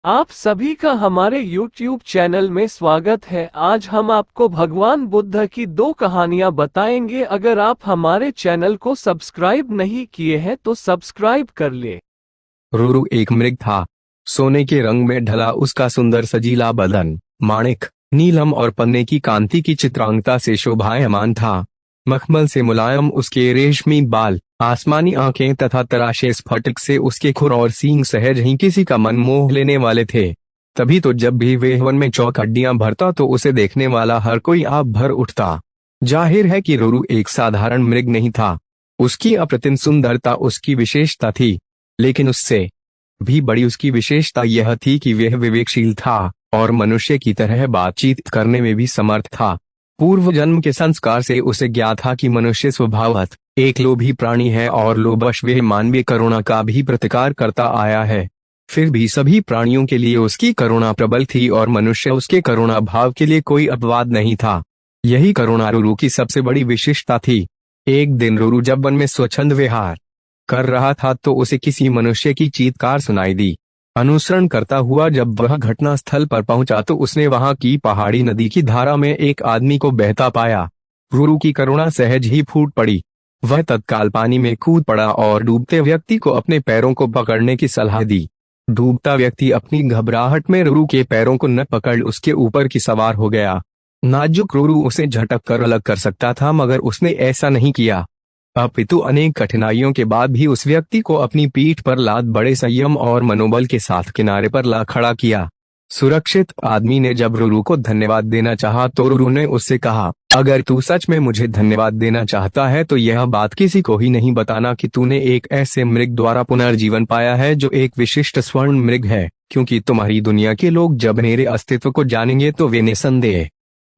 आप सभी का हमारे YouTube चैनल में स्वागत है। आज हम आपको भगवान बुद्ध की दो कहानियां बताएंगे। अगर आप हमारे चैनल को सब्सक्राइब नहीं किए हैं तो सब्सक्राइब कर ले। रूरू एक मृग था। सोने के रंग में ढला उसका सुंदर सजीला बदन माणिक, नीलम और पन्ने की कांति की चित्रांगता से शोभायमान था। मखमल से मुलायम उसके रेशमी बाल, आसमानी आंखें तथा तराशे स्फटिक से उसके खुर और सींग सहज ही किसी का मन मोह लेने वाले थे। तभी तो जब भी वह वन में चौखड्डियां भरता तो उसे देखने वाला हर कोई आप भर उठता। जाहिर है कि रूरू एक साधारण मृग नहीं था। उसकी अप्रतिम सुंदरता उसकी विशेषता थी, लेकिन उससे भी बड़ी उसकी विशेषता यह थी कि वह विवेकशील था और मनुष्य की तरह बातचीत करने में भी समर्थ था। पूर्व जन्म के संस्कार से उसे ज्ञात था कि मनुष्य स्वभावतः एक लोभी प्राणी है और लोभवश वह मानवीय करुणा का भी प्रतिकार करता आया है। फिर भी सभी प्राणियों के लिए उसकी करुणा प्रबल थी और मनुष्य उसके करुणा भाव के लिए कोई अपवाद नहीं था। यही करुणा रूरू की सबसे बड़ी विशेषता थी। एक दिन रूरू जब वन में स्वच्छंद विहार कर रहा था तो उसे किसी मनुष्य की चीत्कार सुनाई दी। अनुसरण करता हुआ जब वह घटना स्थल पर पहुंचा तो उसने वहां की पहाड़ी नदी की धारा में एक आदमी को बहता पाया। रूरू की करुणा सहज ही फूट पड़ी। वह तत्काल पानी में कूद पड़ा और डूबते व्यक्ति को अपने पैरों को पकड़ने की सलाह दी। डूबता व्यक्ति अपनी घबराहट में रूरू के पैरों को न पकड़ उसके ऊपर की सवार हो गया। नाजुक रूरू उसे झटक कर अलग कर सकता था, मगर उसने ऐसा नहीं किया। अपितु अनेक कठिनाइयों के बाद भी उस व्यक्ति को अपनी पीठ पर लाद बड़े संयम और मनोबल के साथ किनारे पर ला खड़ा किया। सुरक्षित आदमी ने जब रूरू को धन्यवाद देना चाहा तो रूरू ने उससे कहा, अगर तू सच में मुझे धन्यवाद देना चाहता है तो यह बात किसी को ही नहीं बताना कि तूने एक ऐसे मृग द्वारा पुनर्जीवन पाया है जो एक विशिष्ट स्वर्ण मृग है, क्योंकि तुम्हारी दुनिया के लोग जब मेरे अस्तित्व को जानेंगे तो वे निसंदेह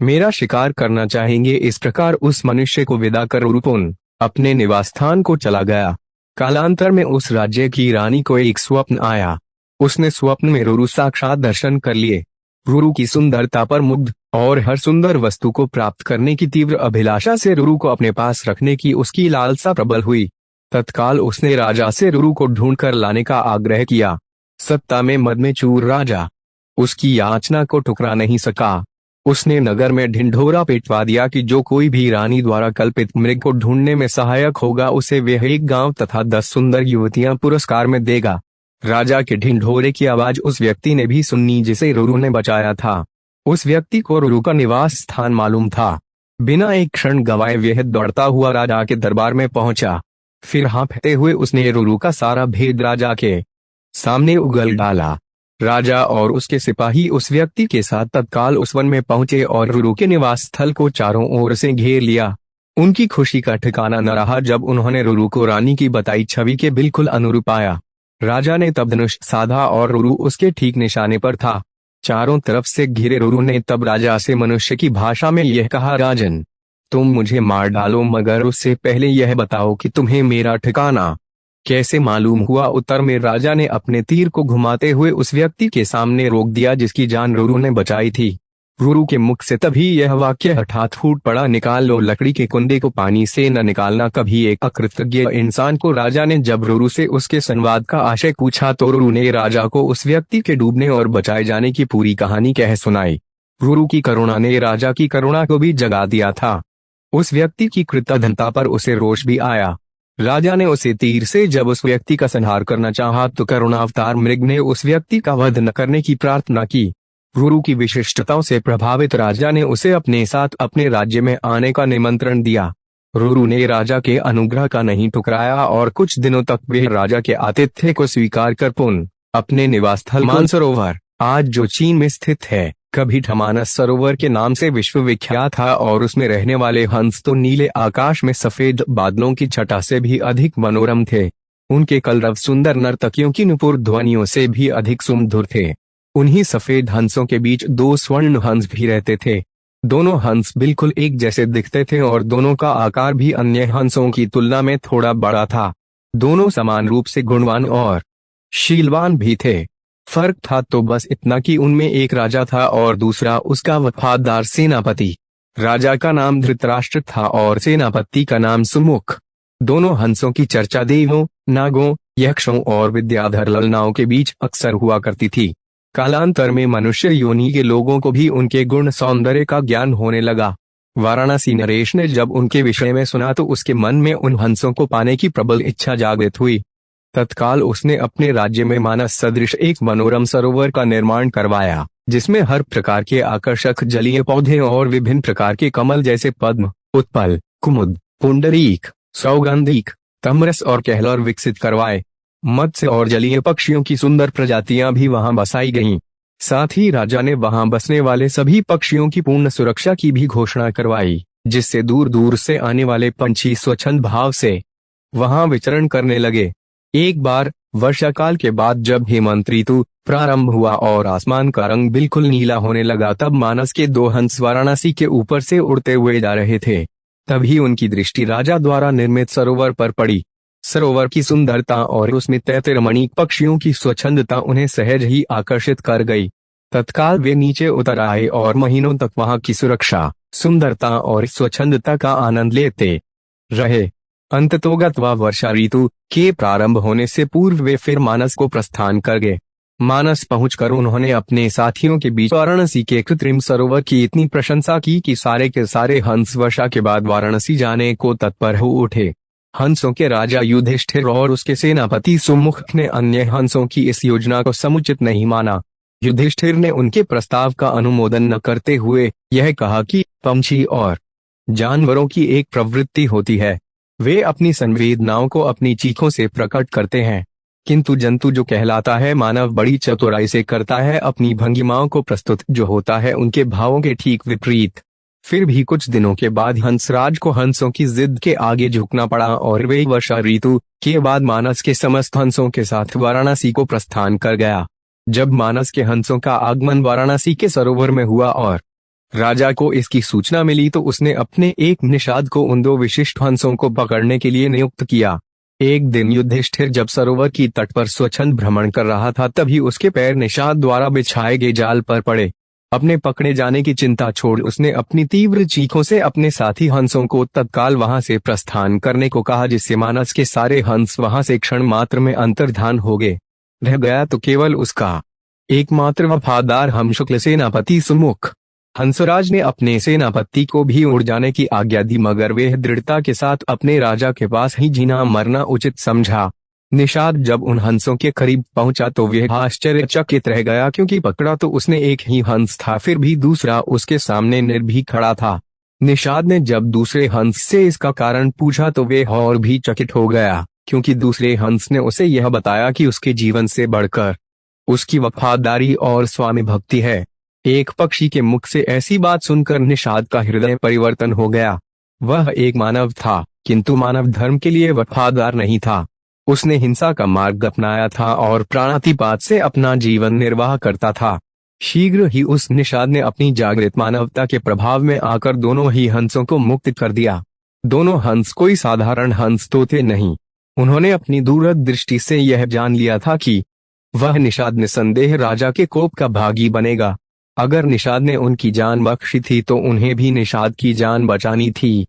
मेरा शिकार करना चाहेंगे। इस प्रकार उस मनुष्य को विदा कर रूरू अपने निवास स्थान को चला गया। कालांतर में उस राज्य की रानी को एक स्वप्न आया। उसने स्वप्न में रूरू साक्षात दर्शन कर लिए। रूरू की सुंदरता पर मुग्ध और हर सुंदर वस्तु को प्राप्त करने की तीव्र अभिलाषा से रूरू को अपने पास रखने की उसकी लालसा प्रबल हुई। तत्काल उसने राजा से रूरू को ढूंढ कर लाने का आग्रह किया। सत्ता में मद में चूर राजा उसकी याचना को ठुकरा नहीं सका। उसने नगर में ढिंढोरा पिटवा दिया कि जो कोई भी रानी द्वारा कल्पित मृग को ढूंढने में सहायक होगा उसे वह एक गांव तथा 10 सुंदर युवतियां पुरस्कार में देगा। राजा के ढिंढोरे की आवाज उस व्यक्ति ने भी सुनी जिसे रूरू ने बचाया था। उस व्यक्ति को रूरू का निवास स्थान मालूम था। बिना एक क्षण गंवाए वह दौड़ता हुआ राजा के दरबार में पहुंचा। फिर हाँफते हुए उसने रूरू का सारा भेद राजा के सामने उगल डाला। राजा और उसके सिपाही उस व्यक्ति के साथ तत्काल उस वन में पहुंचे और रूरू के निवास स्थल को चारों ओर से घेर लिया। उनकी खुशी का ठिकाना न रहा जब उन्होंने रूरू को रानी की बताई छवि के बिल्कुल अनुरूप पाया। राजा ने तब धनुष साधा और रूरू उसके ठीक निशाने पर था। चारों तरफ से घिरे रूरू ने तब राजा से मनुष्य की भाषा में यह कहा, राजन, तुम मुझे मार डालो, मगर उससे पहले यह बताओ कि तुम्हें मेरा ठिकाना कैसे मालूम हुआ। उत्तर में राजा ने अपने तीर को घुमाते हुए उस व्यक्ति के सामने रोक दिया जिसकी जान रूरू ने बचाई थी। रूरू के मुख से तभी यह वाक्य हठात फूट पड़ा, निकाल लो लकड़ी के कुंडे को पानी से न निकालना कभी एक अकृतज्ञ इंसान को। राजा ने जब रूरू से उसके संवाद का आशय पूछा तो रूरू ने राजा को उस व्यक्ति के डूबने और बचाए जाने की पूरी कहानी कह सुनाई। रूरू की करुणा ने राजा की करुणा को भी जगा दिया था। उस व्यक्ति की कृतघ्नता पर उसे रोष भी आया। राजा ने उसे तीर से जब उस व्यक्ति का संहार करना चाहा तो करुणावतार मृग ने उस व्यक्ति का वध न करने की प्रार्थना की। रूरू की विशिष्टताओं से प्रभावित राजा ने उसे अपने साथ अपने राज्य में आने का निमंत्रण दिया। रूरू ने राजा के अनुग्रह का नहीं ठुकराया और कुछ दिनों तक वह राजा के आतिथ्य को स्वीकार कर पुनः अपने निवास स्थल मानसरोवर, आज जो चीन में स्थित है, कभी ठमानस सरोवर के नाम से विश्वविख्यात था और उसमें रहने वाले हंस तो नीले आकाश में सफेद बादलों की छटा से भी अधिक मनोरम थे। उनके कलरव सुंदर नर्तकियों की नुपुर ध्वनियों से भी अधिक सुमधुर थे। उन्हीं सफेद हंसों के बीच 2 स्वर्ण हंस भी रहते थे। दोनों हंस बिल्कुल एक जैसे दिखते थे और दोनों का आकार भी अन्य हंसों की तुलना में थोड़ा बड़ा था। दोनों समान रूप से गुणवान और शीलवान भी थे। फर्क था तो बस इतना कि उनमें एक राजा था और दूसरा उसका वफादार सेनापति। राजा का नाम धृतराष्ट्र था और सेनापति का नाम सुमुख। दोनों हंसों की चर्चा देवों, नागों, यक्षों और विद्याधर ललनाओं के बीच अक्सर हुआ करती थी। कालांतर में मनुष्य योनि के लोगों को भी उनके गुण सौंदर्य का ज्ञान होने लगा। वाराणसी नरेश ने जब उनके विषय में सुना तो उसके मन में उन हंसों को पाने की प्रबल इच्छा जागृत हुई। तत्काल उसने अपने राज्य में मानस सदृश एक मनोरम सरोवर का निर्माण करवाया, जिसमें हर प्रकार के आकर्षक जलीय पौधे और विभिन्न प्रकार के कमल जैसे पद्म, उत्पल, कुमुद, पुंडरीक, सौगंधिक, तमरस और कहलौर विकसित करवाए। मत्स्य और जलीय पक्षियों की सुंदर प्रजातियां भी वहां बसाई गईं। साथ ही राजा ने वहां बसने वाले सभी पक्षियों की पूर्ण सुरक्षा की भी घोषणा करवाई, जिससे दूर दूर से आने वाले पंछी स्वच्छंद भाव से वहां विचरण करने लगे। एक बार वर्षा काल के बाद जब हेमंत ऋतु प्रारंभ हुआ और आसमान का रंग बिल्कुल नीला होने लगा, तब मानस के 2 हंस वाराणसी के ऊपर से उड़ते हुए जा रहे थे। तभी उनकी दृष्टि राजा द्वारा निर्मित सरोवर पर पड़ी। सरोवर की सुंदरता और उसमें तैरते रमणीक पक्षियों की स्वच्छंदता उन्हें सहज ही आकर्षित कर गई। तत्काल वे नीचे उतर आए और महीनों तक वहां की सुरक्षा, सुंदरता और स्वच्छंदता का आनंद लेते रहे। अंततोगत्वा वर्षा ऋतु के प्रारंभ होने से पूर्व वे फिर मानस को प्रस्थान कर गए। मानस पहुंचकर उन्होंने अपने साथियों के बीच वाराणसी के कृत्रिम सरोवर की इतनी प्रशंसा की कि सारे के सारे हंस वर्षा के बाद वाराणसी जाने को तत्पर हो उठे। हंसों के राजा युधिष्ठिर और उसके सेनापति सुमुख ने अन्य हंसों की इस योजना को समुचित नहीं माना। युधिष्ठिर ने उनके प्रस्ताव का अनुमोदन न करते हुए यह कहा कि पंछी और जानवरों की एक प्रवृत्ति होती है, वे अपनी संवेदनाओं को अपनी चीखों से प्रकट करते हैं, किंतु जंतु जो कहलाता है मानव बड़ी चतुराई से करता है अपनी भंगिमाओं को प्रस्तुत, जो होता है उनके भावों के ठीक विपरीत। फिर भी कुछ दिनों के बाद हंसराज को हंसों की जिद के आगे झुकना पड़ा और वे वर्षा ऋतु के बाद मानस के समस्त हंसों के साथ वाराणसी को प्रस्थान कर गया। जब मानस के हंसों का आगमन वाराणसी के सरोवर में हुआ और राजा को इसकी सूचना मिली, तो उसने अपने एक निषाद को उन 2 विशिष्ट हंसों को पकड़ने के लिए नियुक्त किया। एक दिन युधिष्ठिर जब सरोवर की तट पर स्वच्छंद भ्रमण कर रहा था, तभी उसके पैर निषाद द्वारा बिछाए गए जाल पर पड़े। अपने पकड़े जाने की चिंता छोड़ उसने अपनी तीव्र चीखों से अपने साथी हंसों को तत्काल वहां से प्रस्थान करने को कहा, जिससे मानस के सारे हंस वहां से क्षण मात्र में अंतर्धान हो गए। रह गया तो केवल उसका एकमात्र वफादार हम शुक्ल सेनापति सुमुख। हंसराज ने अपने सेनापति को भी उड़ जाने की आज्ञा दी, मगर वे दृढ़ता के साथ अपने राजा के पास ही जीना मरना उचित समझा। निषाद जब उन हंसों के करीब पहुंचा तो वह आश्चर्यचकित रह गया, क्योंकि पकड़ा तो उसने एक ही हंस था, फिर भी दूसरा उसके सामने निर्भीक खड़ा था। निषाद ने जब दूसरे हंस से इसका कारण पूछा तो वह और भी चकित हो गया, क्योंकि दूसरे हंस ने उसे यह बताया कि उसके जीवन से बढ़कर उसकी वफादारी और स्वामी भक्ति है। एक पक्षी के मुख से ऐसी बात सुनकर निषाद का हृदय परिवर्तन हो गया। वह एक मानव था, किंतु मानव धर्म के लिए वफादार नहीं था। उसने हिंसा का मार्ग अपनाया था और प्राणातिपात से अपना जीवन निर्वाह करता था। शीघ्र ही उस निषाद ने अपनी जागृत मानवता के प्रभाव में आकर दोनों ही हंसों को मुक्त कर दिया। दोनों हंस कोई साधारण हंस तो थे नहीं। उन्होंने अपनी दूरदृष्टि से यह जान लिया था कि वह निषाद निसंदेह राजा के कोप का भागी बनेगा। अगर निषाद ने उनकी जान बख्शी थी तो उन्हें भी निषाद की जान बचानी थी।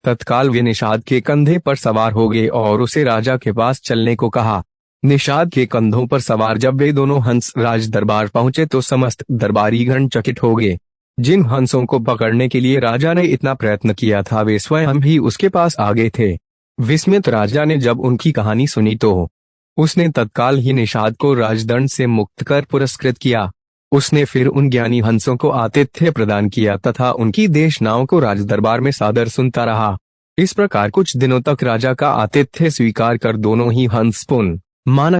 तत्काल वे निषाद के कंधे पर सवार हो गए और उसे राजा के पास चलने को कहा। निषाद के कंधों पर सवार जब वे दोनों हंस राज दरबार पहुंचे तो समस्त दरबारीगण चकित हो गए। जिन हंसों को पकड़ने के लिए राजा ने इतना प्रयत्न किया था वे स्वयं भी उसके पास आ गए थे। विस्मित राजा ने जब उनकी कहानी सुनी तो उसने तत्काल ही निषाद को राजदंड से मुक्त कर पुरस्कृत किया। उसने फिर उन ज्ञानी हंसों को आतिथ्य प्रदान किया तथा उनकी देशनाओं को राजदरबार में सादर सुनता रहा। इस प्रकार कुछ दिनों तक राजा का आतिथ्य स्वीकार कर दोनों ही हंस पुन मानस